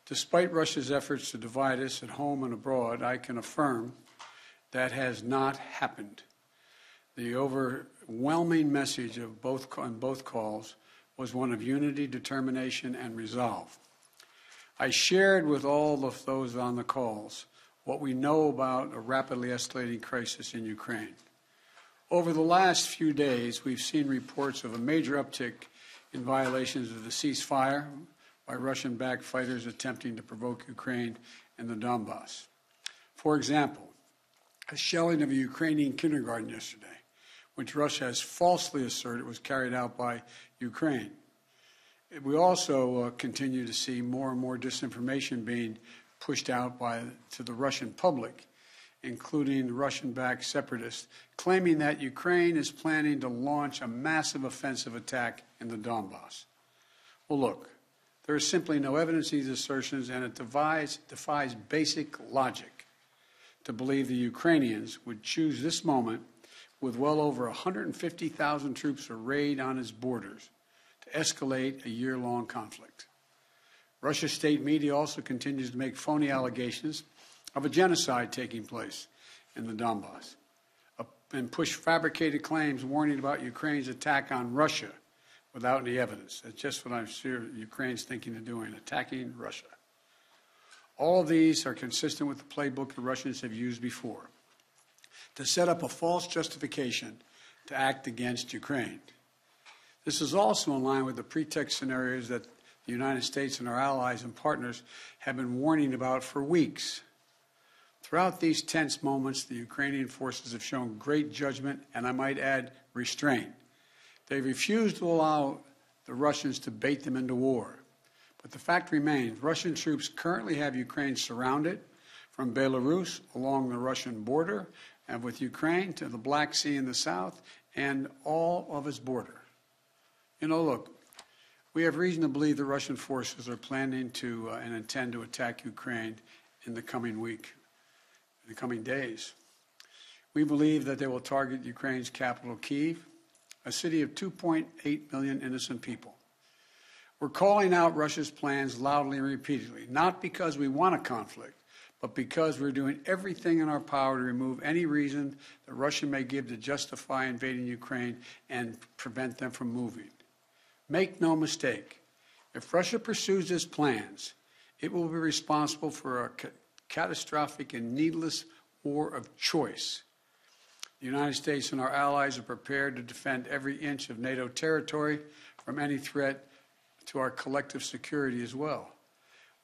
Despite Russia's efforts to divide us at home and abroad, I can affirm that has not happened. The overwhelming message of on both calls was one of unity, determination, and resolve. I shared with all of those on the calls what we know about a rapidly escalating crisis in Ukraine. Over the last few days, we've seen reports of a major uptick in violations of the ceasefire by Russian-backed fighters attempting to provoke Ukraine and the Donbass. For example, a shelling of a Ukrainian kindergarten yesterday, which Russia has falsely asserted was carried out by Ukraine. We also continue to see more and more disinformation being pushed out to the Russian public, including Russian-backed separatists, claiming that Ukraine is planning to launch a massive offensive attack in the Donbass. Well, look, there is simply no evidence to these assertions, and it defies basic logic to believe the Ukrainians would choose this moment, with well over 150,000 troops arrayed on its borders, to escalate a year-long conflict. Russia's state media also continues to make phony allegations of a genocide taking place in the Donbass and push fabricated claims warning about Ukraine's attack on Russia without any evidence. That's just what I'm sure Ukraine's thinking of doing, attacking Russia. All of these are consistent with the playbook the Russians have used before, to set up a false justification to act against Ukraine. This is also in line with the pretext scenarios that the United States and our allies and partners have been warning about for weeks. Throughout these tense moments, the Ukrainian forces have shown great judgment and, I might add, restraint. They refused to allow the Russians to bait them into war. But the fact remains, Russian troops currently have Ukraine surrounded from Belarus along the Russian border and with Ukraine to the Black Sea in the south and all of its border. You know, look, we have reason to believe the Russian forces are planning to and intend to attack Ukraine in the coming week, in the coming days. We believe that they will target Ukraine's capital, Kyiv, a city of 2.8 million innocent people. We're calling out Russia's plans loudly and repeatedly, not because we want a conflict, but because we're doing everything in our power to remove any reason that Russia may give to justify invading Ukraine and prevent them from moving. Make no mistake, if Russia pursues its plans, it will be responsible for a catastrophic and needless war of choice. The United States and our allies are prepared to defend every inch of NATO territory from any threat to our collective security as well.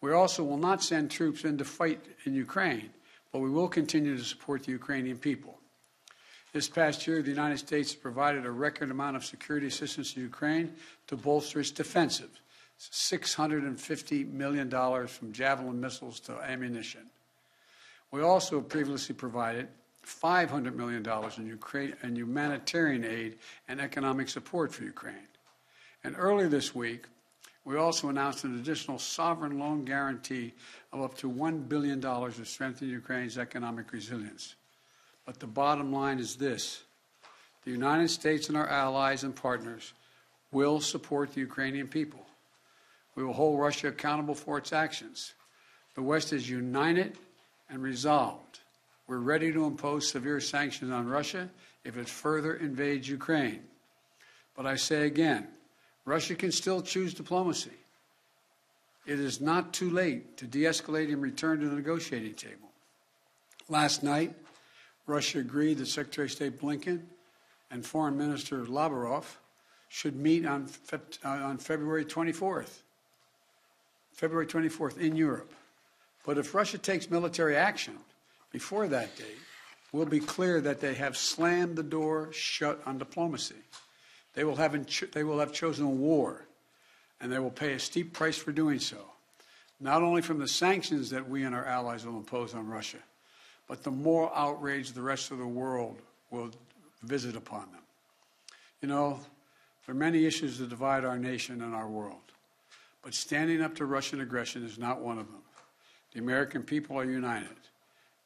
We also will not send troops in to fight in Ukraine, but we will continue to support the Ukrainian people. This past year, the United States provided a record amount of security assistance to Ukraine to bolster its defensive, $650 million from Javelin missiles to ammunition. We also previously provided $500 million in humanitarian aid and economic support for Ukraine. And earlier this week, we also announced an additional sovereign loan guarantee of up to $1 billion to strengthen Ukraine's economic resilience. But the bottom line is this: the United States and our allies and partners will support the Ukrainian people. We will hold Russia accountable for its actions. The West is united and resolved. We're ready to impose severe sanctions on Russia if it further invades Ukraine. But I say again, Russia can still choose diplomacy. It is not too late to de-escalate and return to the negotiating table. Last night, Russia agreed that Secretary of State Blinken and Foreign Minister Lavrov should meet on February 24th in Europe. But if Russia takes military action before that date, we'll be clear that they have slammed the door shut on diplomacy. They will have chosen war, and they will pay a steep price for doing so, not only from the sanctions that we and our allies will impose on Russia, but the moral outrage the rest of the world will visit upon them. You know, there are many issues that divide our nation and our world, but standing up to Russian aggression is not one of them. The American people are united.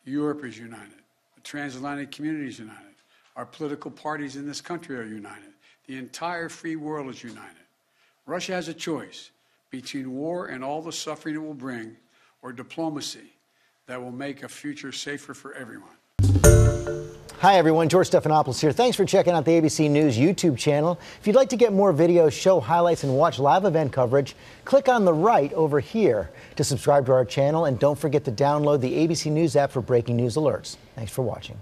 Europe is united. The transatlantic community is united. Our political parties in this country are united. The entire free world is united. Russia has a choice between war and all the suffering it will bring, or diplomacy that will make a future safer for everyone. Hi, everyone. George Stephanopoulos here. Thanks for checking out the ABC News YouTube channel. If you'd like to get more videos, show highlights, and watch live event coverage, click on the right over here to subscribe to our channel. And don't forget to download the ABC News app for breaking news alerts. Thanks for watching.